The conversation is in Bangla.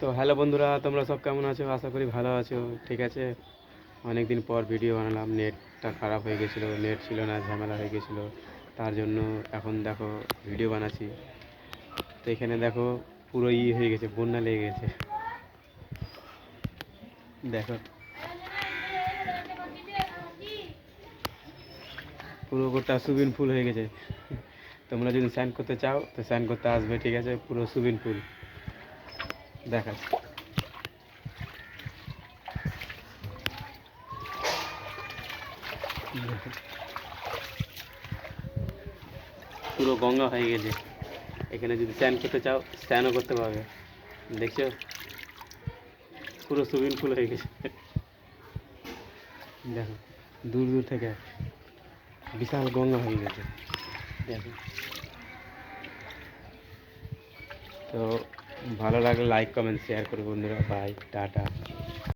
তো হ্যালো বন্ধুরা, তোমরা সব কেমন আছো? আশা করি ভালো আছো। ঠিক আছে, অনেক দিন পর ভিডিও বানালাম। নেটটা খারাপ হয়ে গেছিলো, নেট ছিল না, ঝামেলা হয়ে গেছিলো। তার জন্য এখন দেখো ভিডিও বানাচ্ছি। তো এখানে দেখো পুরো হয়ে গেছে, বন্যা লেগে গেছে। দেখো পুরো গোটা সুইমিং পুল হয়ে গেছে। তোমরা যদি স্নান করতে চাও তো স্নান করতে আসবে। ঠিক আছে, পুরো সুইমিং পুল দেখাচ্ছি। পুরো গঙ্গা হয়ে গেছে। এখানে যদি স্নান করতে চাও স্নানও করতে পারবে। দেখছো পুরো সুইমিং পুল হয়ে গেছে। দেখো দূর দূর থেকে বিশাল গঙ্গা হয়ে গেছে। দেখো, তো ভালো লাগলে লাইক কমেন্ট শেয়ার করো বন্ধুরা। Bye, tata.